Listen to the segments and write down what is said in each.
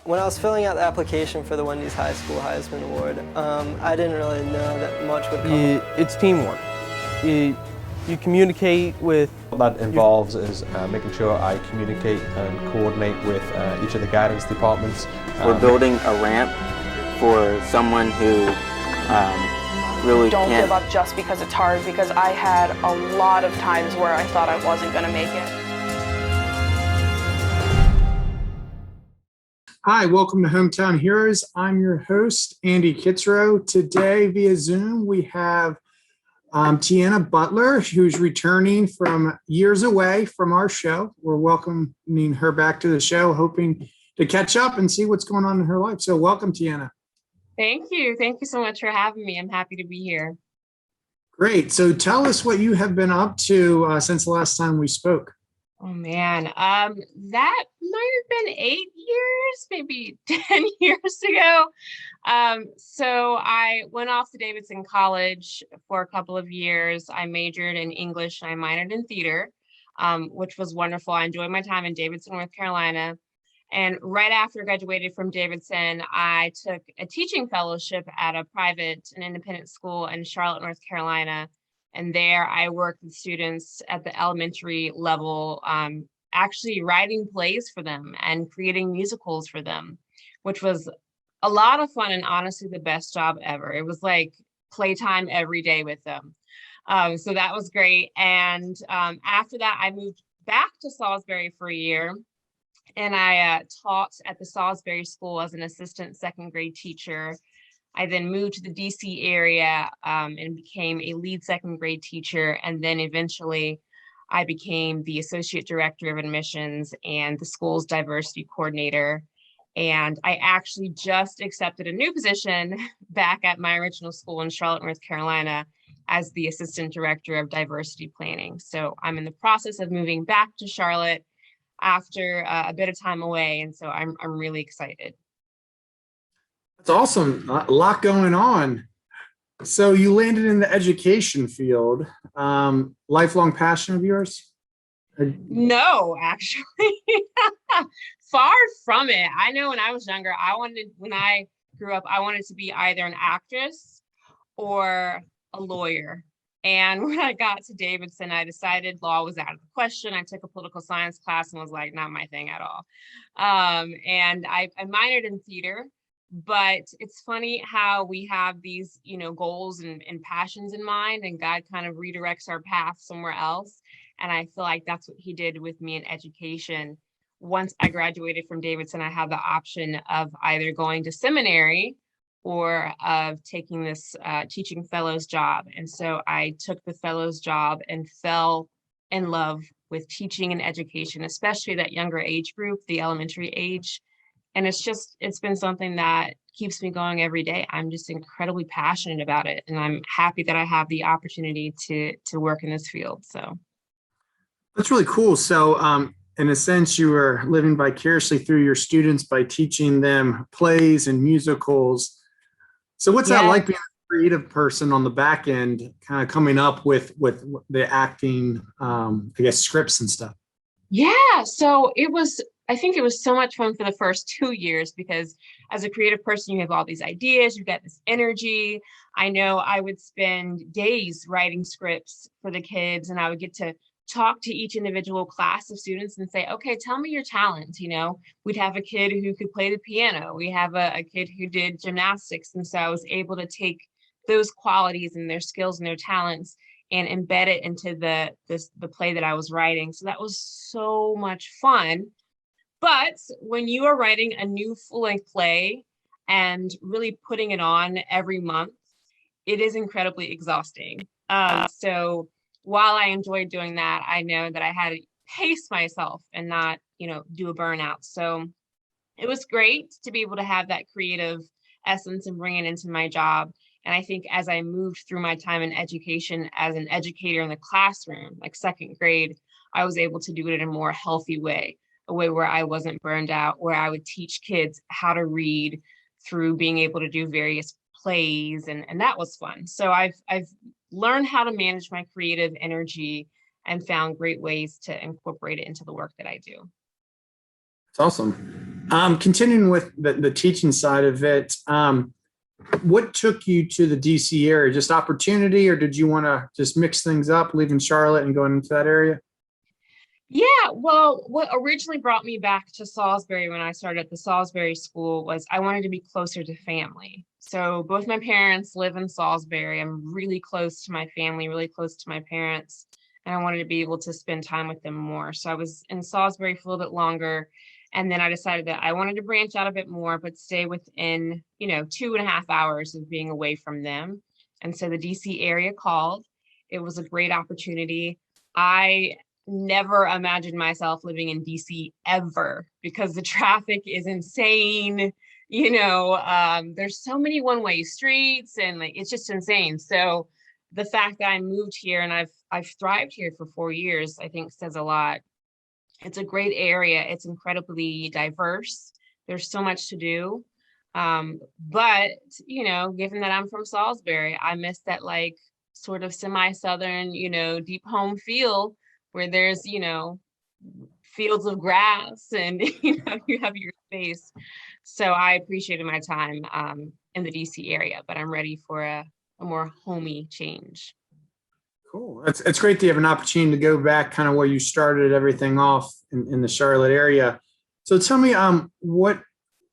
When I was filling out the application for the Wendy's High School Heisman Award, I didn't really know that much would come. It's teamwork. You communicate with... What that involves is making sure I communicate and coordinate with each of the guidance departments. We're building a ramp for someone who really Don't can't give up just because it's hard, because I had a lot of times where I thought I wasn't going to make it. Hi, welcome to Hometown Heroes. I'm your host, Andy Kitzrow. Today via Zoom, we have Tianna Butler, who's returning from years away from our show. We're welcoming her back to the show, hoping to catch up and see what's going on in her life. So welcome, Tianna. Thank you. Thank you so much for having me. I'm happy to be here. Great. So tell us what you have been up to since the last time we spoke. Oh man, that might have been 8 years, maybe 10 years ago. So I went off to Davidson College for a couple of years. I majored in English and I minored in theater, which was wonderful. I enjoyed my time in Davidson, North Carolina. And right after I graduated from Davidson, I took a teaching fellowship at a private and independent school in Charlotte, North Carolina. And there I worked with students at the elementary level, actually writing plays for them and creating musicals for them, which was a lot of fun and honestly the best job ever. It was like playtime every day with them. So that was great. And after that, I moved back to Salisbury for a year. And I taught at the Salisbury School as an assistant second grade teacher. I then moved to the DC area and became a lead second grade teacher. And then eventually I became the associate director of admissions and the school's diversity coordinator. And I actually just accepted a new position back at my original school in Charlotte, North Carolina, as the assistant director of diversity planning. So I'm in the process of moving back to Charlotte after a bit of time away. And so I'm really excited. That's awesome. A lot going on. So you landed in the education field. Lifelong passion of yours? No, actually. Far from it. I know when I was younger, when I grew up, I wanted to be either an actress or a lawyer. And when I got to Davidson, I decided law was out of the question. I took a political science class and was like, not my thing at all. And I minored in theater. But it's funny how we have these, goals and passions in mind, and God kind of redirects our path somewhere else. And I feel like that's what he did with me in education. Once I graduated from Davidson, I had the option of either going to seminary or of taking this teaching fellows job. And so I took the fellows job and fell in love with teaching and education, especially that younger age group, the elementary age. And it's been something that keeps me going every day. I'm just incredibly passionate about it. And I'm happy that I have the opportunity to work in this field. So that's really cool. So in a sense, you are living vicariously through your students by teaching them plays and musicals. So what's that like being a creative person on the back end, kind of coming up with the acting, scripts and stuff? Yeah, so I think it was so much fun for the first 2 years, because as a creative person, you have all these ideas, you get this energy. I know I would spend days writing scripts for the kids, and I would get to talk to each individual class of students and say, okay, tell me your talent. We'd have a kid who could play the piano. We have a kid who did gymnastics. And so I was able to take those qualities and their skills and their talents and embed it into the play that I was writing. So that was so much fun. But when you are writing a new full-length play and really putting it on every month, it is incredibly exhausting. So while I enjoyed doing that, I know that I had to pace myself and not, do a burnout. So it was great to be able to have that creative essence and bring it into my job. And I think as I moved through my time in education as an educator in the classroom, like second grade, I was able to do it in a more healthy way, a way where I wasn't burned out, where I would teach kids how to read through being able to do various plays. And that was fun. So I've learned how to manage my creative energy and found great ways to incorporate it into the work that I do. It's awesome. Continuing with the teaching side of it, what took you to the DC area? Just opportunity, or did you want to just mix things up, leaving Charlotte and going into that area? Yeah, well, what originally brought me back to Salisbury when I started at the Salisbury School was I wanted to be closer to family. So both my parents live in Salisbury. I'm really close to my family, really close to my parents, and I wanted to be able to spend time with them more. So I was in Salisbury for a little bit longer, and then I decided that I wanted to branch out a bit more, but stay within, 2.5 hours of being away from them. And so the DC area called. It was a great opportunity. I never imagined myself living in DC ever because the traffic is insane. There's so many one-way streets and like it's just insane. So the fact that I moved here and I've thrived here for 4 years, I think says a lot. It's a great area. It's incredibly diverse. There's so much to do. But given that I'm from Salisbury, I miss that like sort of semi-southern, deep home feel where there's, fields of grass and, you have your space. So I appreciated my time in the DC area, but I'm ready for a more homey change. Cool. It's great to have an opportunity to go back kind of where you started everything off in the Charlotte area. So tell me what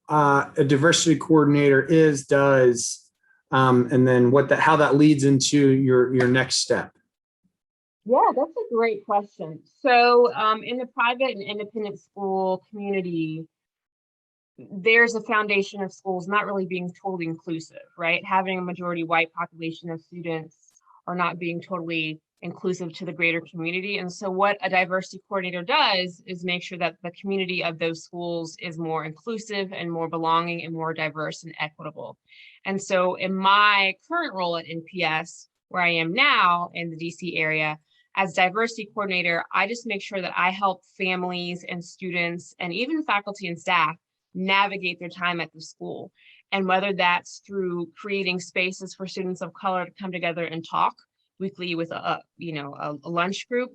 a diversity coordinator does, and then how that leads into your next step. Yeah, that's a great question. So in the private and independent school community, there's a foundation of schools not really being totally inclusive, right? Having a majority white population of students or not being totally inclusive to the greater community. And so what a diversity coordinator does is make sure that the community of those schools is more inclusive and more belonging and more diverse and equitable. And so in my current role at NPS, where I am now in the DC area, as diversity coordinator, I just make sure that I help families and students and even faculty and staff navigate their time at the school. And whether that's through creating spaces for students of color to come together and talk weekly with a lunch group,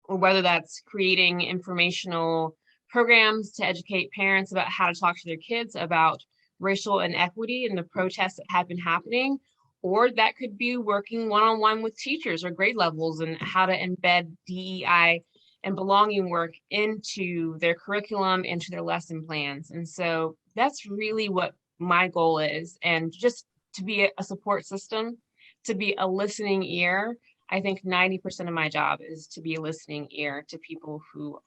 or whether that's creating informational programs to educate parents about how to talk to their kids about racial inequity and the protests that have been happening, or that could be working one-on-one with teachers or grade levels and how to embed DEI and belonging work into their curriculum, into their lesson plans. And so that's really what my goal is. And just to be a support system, to be a listening ear. I think 90% of my job is to be a listening ear to people who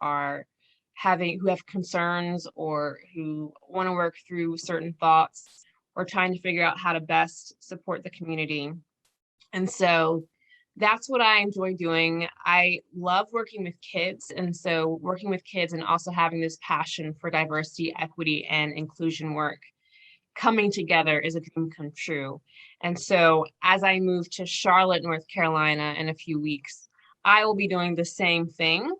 have concerns or who want to work through certain thoughts or trying to figure out how to best support the community. And so that's what I enjoy doing. I love working with kids. And so working with kids and also having this passion for diversity, equity, and inclusion work coming together is a dream come true. And so as I move to Charlotte, North Carolina in a few weeks, I will be doing the same thing,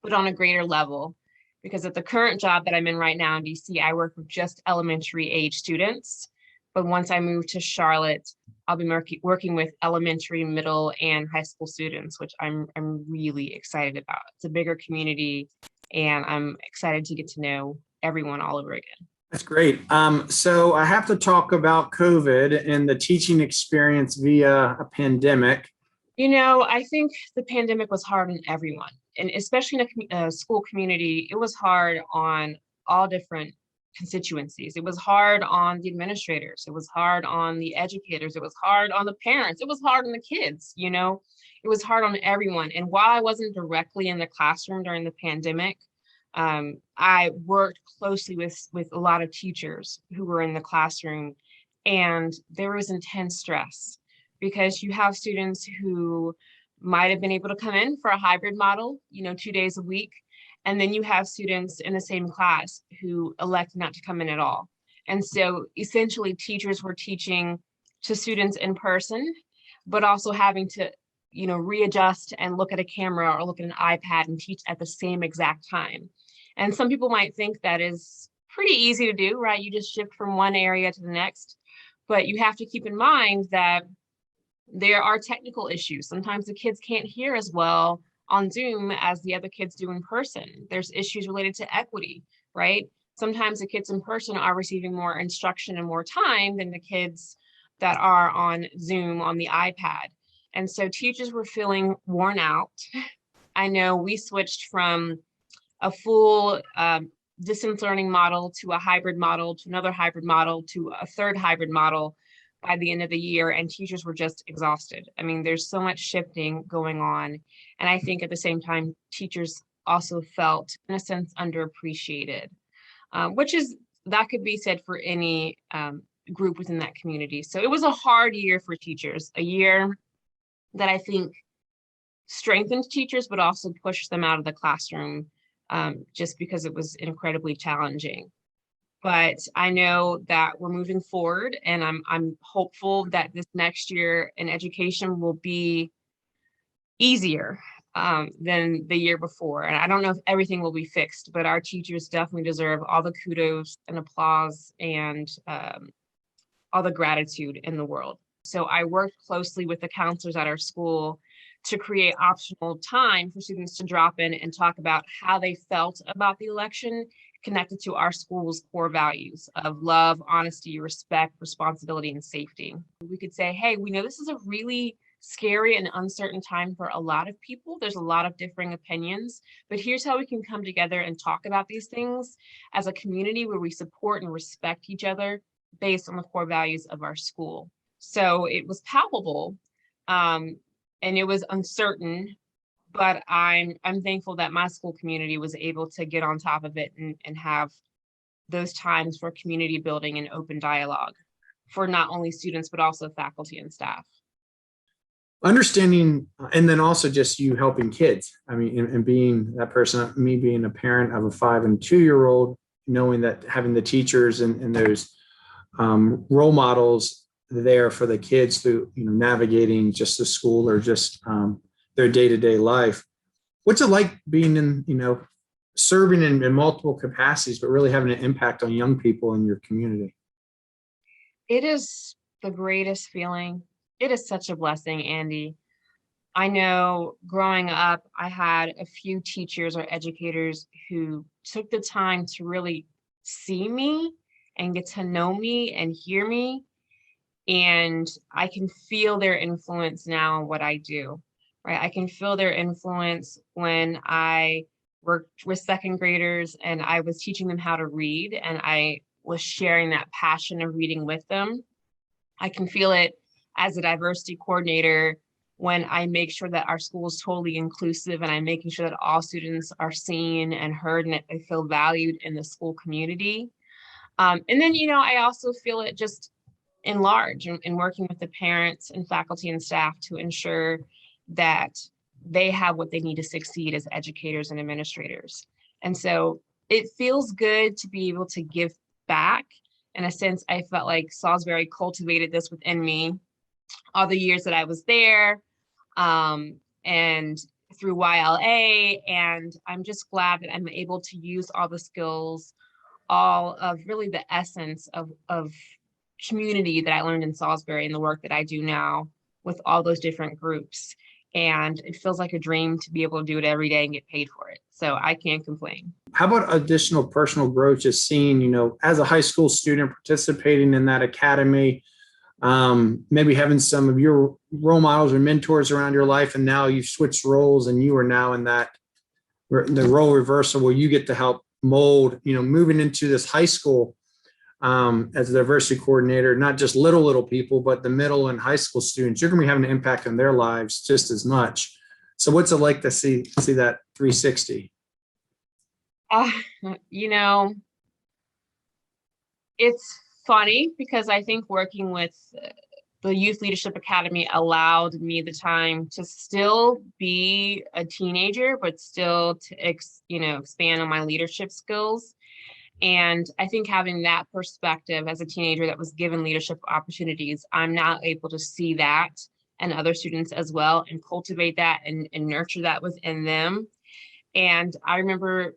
but on a greater level. Because at the current job that I'm in right now in DC, I work with just elementary age students. But once I move to Charlotte, I'll be working with elementary, middle, and high school students, which I'm really excited about. It's a bigger community, and I'm excited to get to know everyone all over again. That's great. So I have to talk about COVID and the teaching experience via a pandemic. I think the pandemic was hard on everyone, and especially in a school community, it was hard on all different constituencies. It was hard on the administrators. It was hard on the educators. It was hard on the parents. It was hard on the kids, it was hard on everyone. And while I wasn't directly in the classroom during the pandemic, I worked closely with a lot of teachers who were in the classroom, and there was intense stress because you have students who might have been able to come in for a hybrid model, 2 days a week. And then you have students in the same class who elect not to come in at all. And so essentially teachers were teaching to students in person, but also having to, readjust and look at a camera or look at an iPad and teach at the same exact time. And some people might think that is pretty easy to do, right? You just shift from one area to the next, but you have to keep in mind that there are technical issues. Sometimes the kids can't hear as well on Zoom as the other kids do in person. There's issues related to equity, right? sometimes the kids in person are receiving more instruction and more time than the kids that are on Zoom on the iPad. And so teachers were feeling worn out. I know we switched from a full distance learning model to a hybrid model to another hybrid model to a third hybrid model by the end of the year, and teachers were just exhausted. I mean, there's so much shifting going on. And I think at the same time, teachers also felt, in a sense, underappreciated, that could be said for any group within that community. So it was a hard year for teachers, a year that I think strengthened teachers, but also pushed them out of the classroom just because it was incredibly challenging. But I know that we're moving forward, and I'm hopeful that this next year in education will be easier than the year before. And I don't know if everything will be fixed, but our teachers definitely deserve all the kudos and applause and all the gratitude in the world. So I worked closely with the counselors at our school to create optional time for students to drop in and talk about how they felt about the election connected to our school's core values of love, honesty, respect, responsibility, and safety. We could say, hey, we know this is a really scary and uncertain time for a lot of people. There's a lot of differing opinions, but here's how we can come together and talk about these things as a community where we support and respect each other based on the core values of our school. So it was palpable and it was uncertain, but I'm thankful that my school community was able to get on top of it and have those times for community building and open dialogue for not only students, but also faculty and staff. Understanding, and then also just you helping kids. I mean, and being that person, me being a parent of a 5 and 2-year-old, knowing that having the teachers and those role models there for the kids through, navigating just the school or just their day-to-day life. What's it like being in, serving in multiple capacities, but really having an impact on young people in your community? It is the greatest feeling. It is such a blessing, Andy. I know growing up, I had a few teachers or educators who took the time to really see me and get to know me and hear me. And I can feel their influence now on what I do, right? I can feel their influence when I worked with second graders and I was teaching them how to read and I was sharing that passion of reading with them. I can feel it as a diversity coordinator when I make sure that our school is totally inclusive and I'm making sure that all students are seen and heard and that they feel valued in the school community. And then, I also feel it just in large in working with the parents and faculty and staff to ensure that they have what they need to succeed as educators and administrators. And so it feels good to be able to give back. In a sense, I felt like Salisbury cultivated this within me all the years that I was there and through YLA. And I'm just glad that I'm able to use all the skills, all of really the essence of community that I learned in Salisbury and the work that I do now with all those different groups. And it feels like a dream to be able to do it every day and get paid for it. So I can't complain. How about additional personal growth, just seeing, as a high school student participating in that academy, maybe having some of your role models or mentors around your life, and now you've switched roles and you are now in the role reversal where you get to help mold, moving into this high school as a diversity coordinator, not just little people, but the middle and high school students. You're going to be having an impact on their lives just as much. So what's it like to see that 360? It's funny because I think working with the Youth Leadership Academy allowed me the time to still be a teenager, but still to expand on my leadership skills. And I think having that perspective as a teenager that was given leadership opportunities, I'm now able to see that and other students as well and cultivate that and nurture that within them. And I remember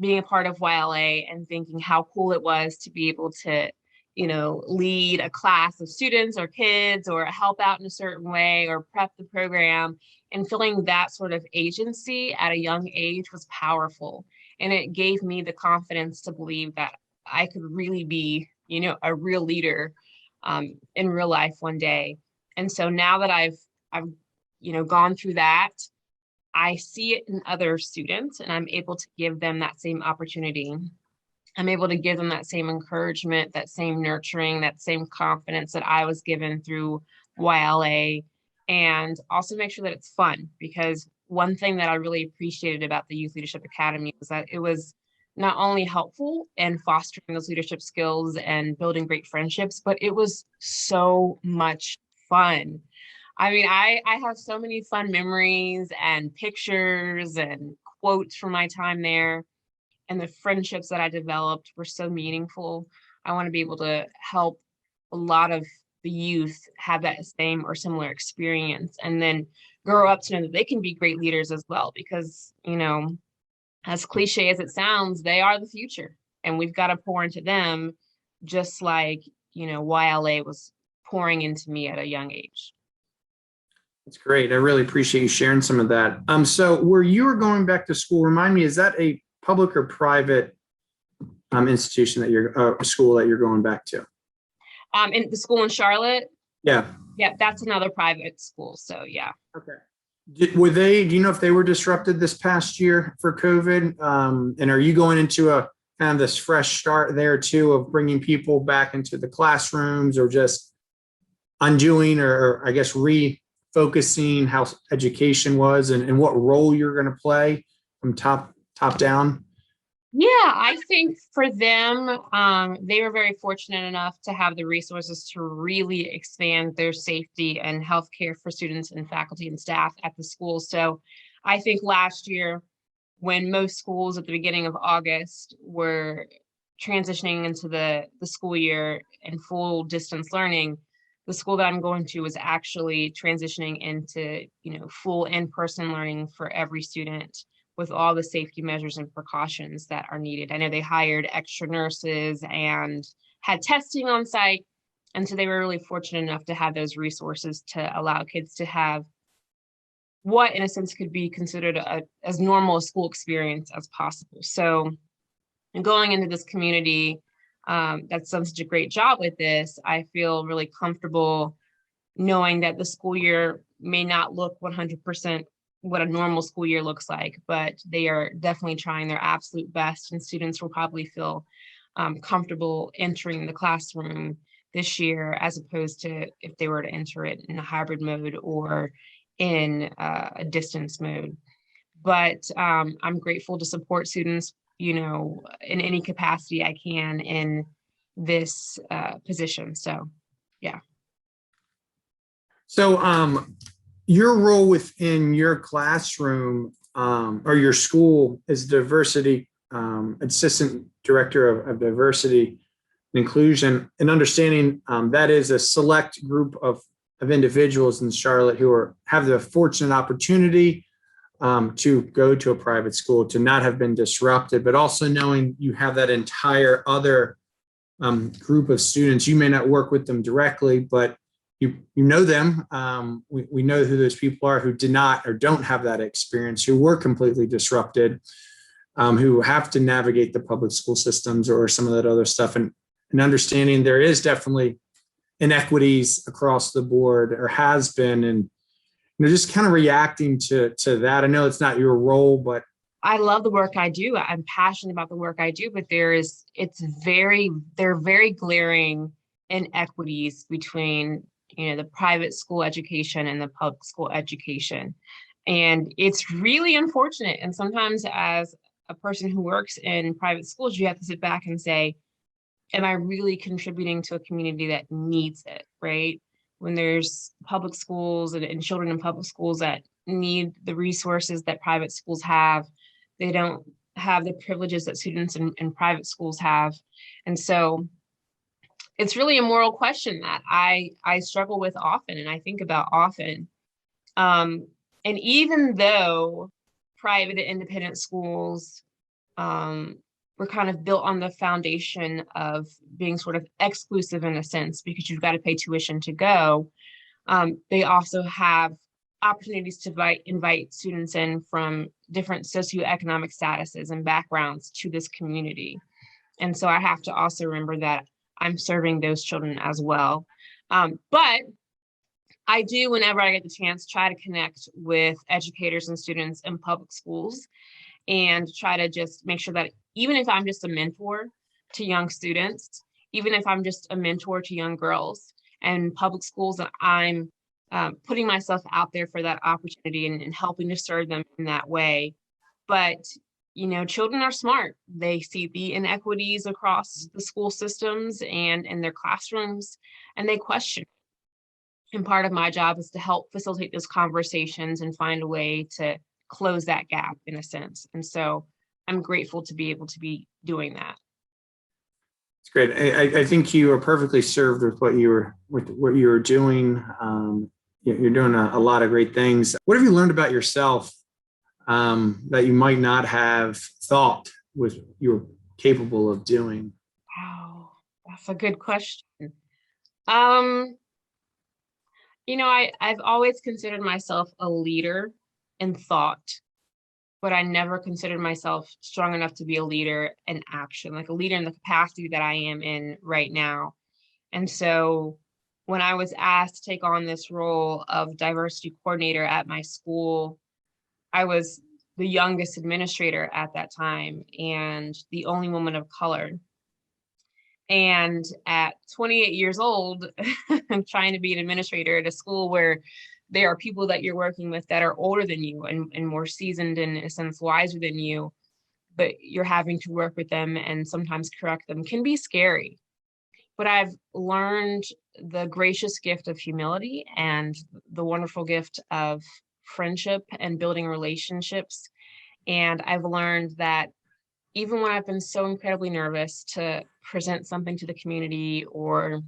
being a part of YLA and thinking how cool it was to be able to, lead a class of students or kids or help out in a certain way or prep the program, and feeling that sort of agency at a young age was powerful. And it gave me the confidence to believe that I could really be, a real leader in real life one day. And so now that I've gone through that, I see it in other students, and I'm able to give them that same opportunity. I'm able to give them that same encouragement, that same nurturing, that same confidence that I was given through YLA, and also make sure that it's fun. Because one thing that I really appreciated about the Youth Leadership Academy was that it was not only helpful in fostering those leadership skills and building great friendships, but it was so much fun. I mean, I have so many fun memories and pictures and quotes from my time there. And the friendships that I developed were so meaningful. I want to be able to help a lot of the youth have that same or similar experience, and then grow up to know that they can be great leaders as well. Because, as cliche as it sounds, they are the future, and we've got to pour into them just like, YLA was pouring into me at a young age. That's great. I really appreciate you sharing some of that. So where you were going back to school, remind me, is that a public or private institution that you're school that you're going back to? In the school in Charlotte? Yeah. Yeah, that's another private school. So yeah. Okay. Do you know if they were disrupted this past year for COVID? And are you going into a kind of this fresh start there too, of bringing people back into the classrooms, or just undoing, or I guess refocusing how education was, and what role you're going to play from top down? Yeah, I think for them, they were very fortunate enough to have the resources to really expand their safety and healthcare for students and faculty and staff at the school. So I think last year, when most schools at the beginning of August were transitioning into the school year and full distance learning, the school that I'm going to was actually transitioning into, full in-person learning for every student, with all the safety measures and precautions that are needed. I know they hired extra nurses and had testing on site. And so they were really fortunate enough to have those resources to allow kids to have what, in a sense, could be considered as normal a school experience as possible. So going into this community that's done such a great job with this, I feel really comfortable knowing that the school year may not look 100% what a normal school year looks like, but they are definitely trying their absolute best, and students will probably feel comfortable entering the classroom this year, as opposed to if they were to enter it in a hybrid mode or in a distance mode. But I'm grateful to support students, in any capacity I can in this position. So, yeah. So, your role within your classroom or your school as diversity assistant director of diversity and inclusion, and understanding that is a select group of individuals in Charlotte who have the fortunate opportunity to go to a private school, to not have been disrupted, but also knowing you have that entire other group of students. You may not work with them directly, but you know them. We know who those people are who did not or don't have that experience, who were completely disrupted, who have to navigate the public school systems or some of that other stuff, and understanding there is definitely inequities across the board, or has been, and just kind of reacting to that. I know it's not your role, but I love the work I do. I'm passionate about the work I do, but there are very glaring inequities between the private school education and the public school education. And it's really unfortunate. And sometimes as a person who works in private schools, you have to sit back and say, am I really contributing to a community that needs it, right? When there's public schools and children in public schools that need the resources that private schools have, they don't have the privileges that students in private schools have. And so it's really a moral question that I struggle with often, and I think about often. And even though private and independent schools were kind of built on the foundation of being sort of exclusive in a sense, because you've got to pay tuition to go, they also have opportunities to invite students in from different socioeconomic statuses and backgrounds to this community. And so I have to also remember that I'm serving those children as well. But I do, whenever I get the chance, try to connect with educators and students in public schools and try to just make sure that even if I'm just a mentor to young students, even if I'm just a mentor to young girls and public schools, that I'm putting myself out there for that opportunity and helping to serve them in that way. But, you know, children are smart. They see the inequities across the school systems and in their classrooms, and they question. And part of my job is to help facilitate those conversations and find a way to close that gap in a sense. And so I'm grateful to be able to be doing that. It's great. I think you are perfectly served with what you were doing. You're doing a lot of great things. What have you learned about yourself that you might not have thought you were capable of doing? Wow, that's a good question. You know, I've always considered myself a leader in thought, but I never considered myself strong enough to be a leader in action, like a leader in the capacity that I am in right now. And so when I was asked to take on this role of diversity coordinator at my school, I was the youngest administrator at that time and the only woman of color. And at 28 years old, I'm trying to be an administrator at a school where there are people that you're working with that are older than you and more seasoned and in a sense wiser than you, but you're having to work with them and sometimes correct them can be scary. But I've learned the gracious gift of humility and the wonderful gift of friendship and building relationships. And I've learned that even when I've been so incredibly nervous to present something to the community or,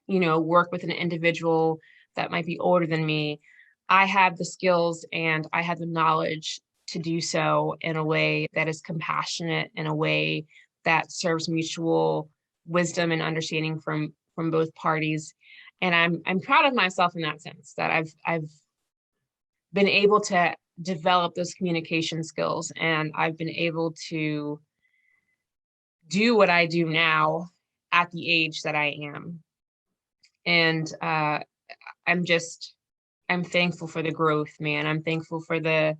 you know, work with an individual that might be older than me, I have the skills and I have the knowledge to do so in a way that is compassionate, in a way that serves mutual wisdom and understanding from both parties. And I'm proud of myself in that sense, that I've been able to develop those communication skills, and I've been able to do what I do now at the age that I am. And I'm thankful for the growth, man. I'm thankful for the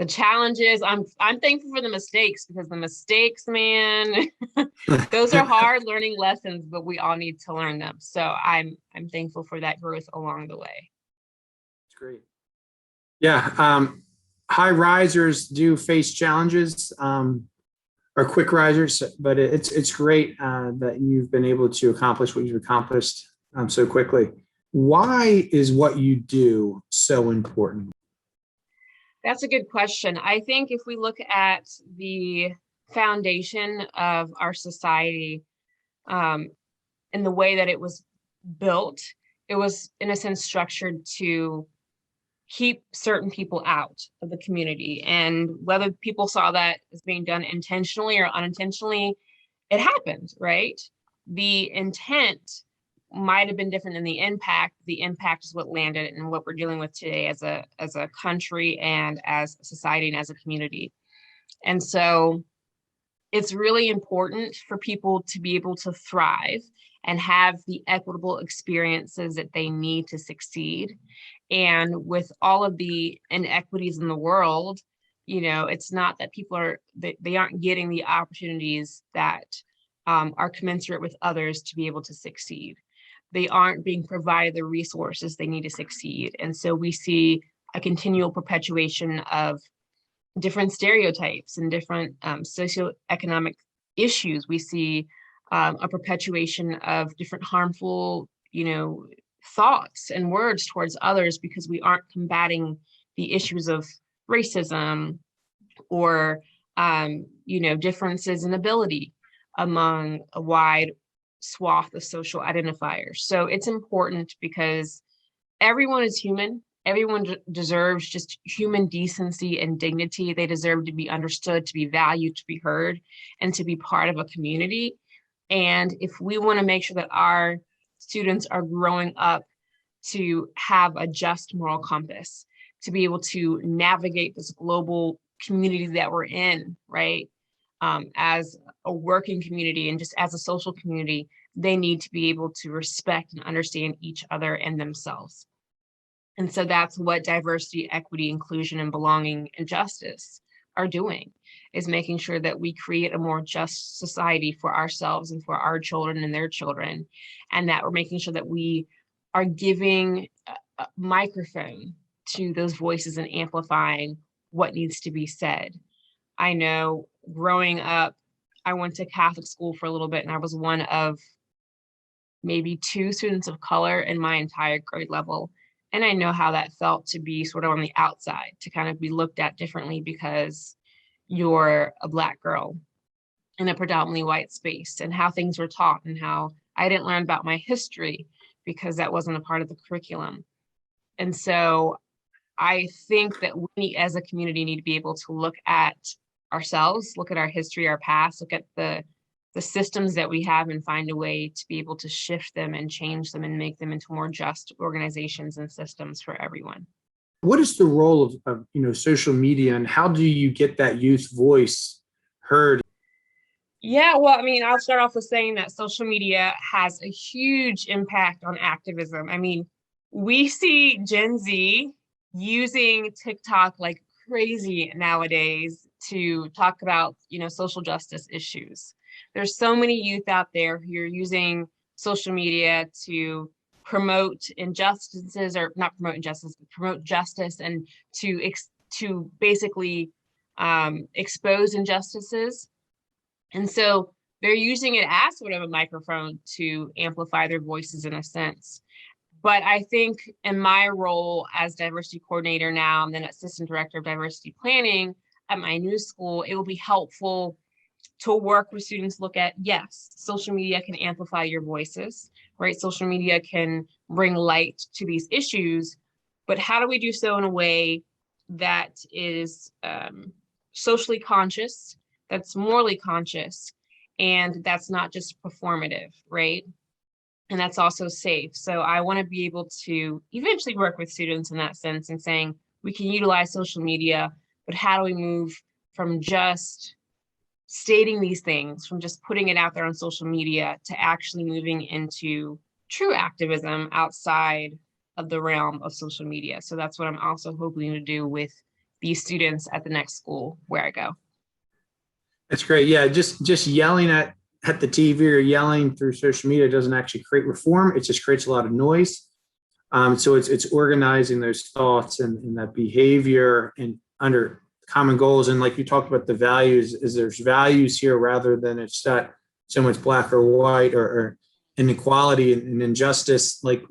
challenges. I'm thankful for the mistakes, because the mistakes, man, those are hard learning lessons, but we all need to learn them. So I'm thankful for that growth along the way. That's great. Yeah. High risers do face challenges, or quick risers, but it's great that you've been able to accomplish what you've accomplished so quickly. Why is what you do so important? That's a good question. I think if we look at the foundation of our society, and the way that it was built, it was in a sense structured to keep certain people out of the community. And whether people saw that as being done intentionally or unintentionally, it happened, right? The intent might have been different than the impact. The impact is what landed and what we're dealing with today as a country and as a society and as a community. And so it's really important for people to be able to thrive and have the equitable experiences that they need to succeed. And with all of the inequities in the world, you know, it's not that people they aren't getting the opportunities that are commensurate with others to be able to succeed. They aren't being provided the resources they need to succeed. And so we see a continual perpetuation of different stereotypes and different socioeconomic issues. We see a perpetuation of different harmful, you know, thoughts and words towards others, because we aren't combating the issues of racism or, you know, differences in ability among a wide swath of social identifiers. So it's important because everyone is human. Everyone deserves just human decency and dignity. They deserve to be understood, to be valued, to be heard, and to be part of a community. And if we want to make sure that our students are growing up to have a just moral compass, to be able to navigate this global community that we're in, right? As a working community and just as a social community, they need to be able to respect and understand each other and themselves. And so that's what diversity, equity, inclusion, and belonging and justice are doing, is making sure that we create a more just society for ourselves and for our children and their children, and that we're making sure that we are giving a microphone to those voices and amplifying what needs to be said. I know growing up, I went to Catholic school for a little bit, and I was one of maybe 2 students of color in my entire grade level. And I know how that felt to be sort of on the outside, to kind of be looked at differently because you're a Black girl in a predominantly white space, and how things were taught, and how I didn't learn about my history because that wasn't a part of the curriculum. And so I think that we as a community need to be able to look at ourselves, look at our history, our past, look at the systems that we have, and find a way to be able to shift them and change them and make them into more just organizations and systems for everyone. What is the role of social media, and how do you get that youth voice heard? Yeah, well, I mean, I'll start off with saying that social media has a huge impact on activism. I mean, we see Gen Z using TikTok like crazy nowadays to talk about, social justice issues. There's so many youth out there who are using social media to promote injustices, or not promote injustice, but promote justice, and to basically expose injustices. And so they're using it as sort of a microphone to amplify their voices in a sense. But I think in my role as diversity coordinator now, and then assistant director of diversity planning at my new school, it will be helpful to work with students, look at, yes, social media can amplify your voices, right? Social media can bring light to these issues, but how do we do so in a way that is socially conscious, that's morally conscious, and that's not just performative, right? And that's also safe. So I want to be able to eventually work with students in that sense and saying, we can utilize social media, but how do we move from just stating these things, from just putting it out there on social media, to actually moving into true activism outside of the realm of social media. So that's what I'm also hoping to do with these students at the next school where I go. That's great. Yeah, just yelling at the TV or yelling through social media doesn't actually create reform. It just creates a lot of noise. So it's organizing those thoughts and that behavior and under common goals. And like you talked about the values, is there's values here rather than it's not so much black or white or inequality and injustice. Like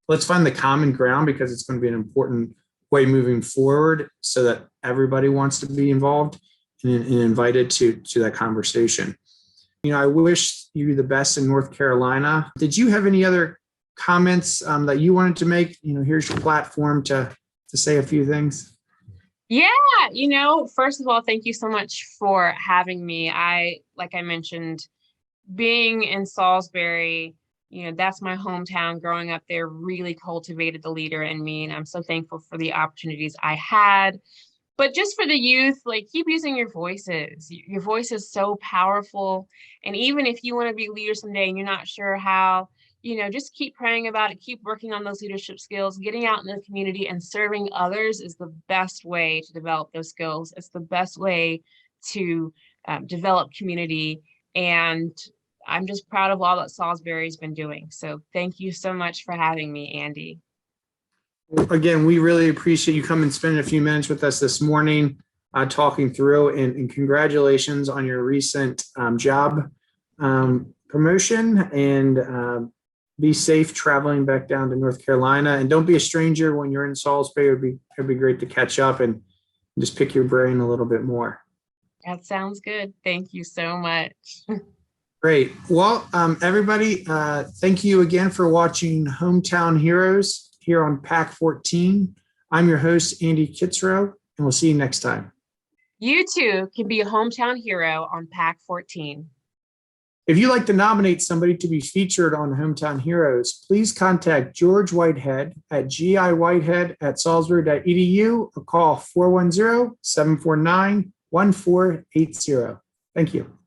let's find the common ground, because it's going to be an important way moving forward so that everybody wants to be involved and invited to that conversation. I wish you the best in North Carolina. Did you have any other comments that you wanted to make? Here's your platform to say a few things. Yeah, first of all, thank you so much for having me. Like I mentioned, being in Salisbury, that's my hometown. Growing up there really cultivated the leader in me, and I'm so thankful for the opportunities I had. But just for the youth, keep using your voices. Your voice is so powerful. And even if you want to be a leader someday and you're not sure how, just keep praying about it, keep working on those leadership skills, getting out in the community and serving others is the best way to develop those skills. It's the best way to develop community. And I'm just proud of all that Salisbury's been doing. So thank you so much for having me, Andy. Again, we really appreciate you coming and spending a few minutes with us this morning, talking through, and congratulations on your recent job promotion, and be safe traveling back down to North Carolina, and don't be a stranger when you're in Salisbury. It'd be great to catch up and just pick your brain a little bit more. That sounds good. Thank you so much. Great. Well, everybody, thank you again for watching Hometown Heroes here on PAC 14. I'm your host, Andy Kitzrow, and we'll see you next time. You too can be a hometown hero on PAC 14. If you'd like to nominate somebody to be featured on Hometown Heroes, please contact George Whitehead at giwhitehead@salisbury.edu or call 410-749-1480. Thank you.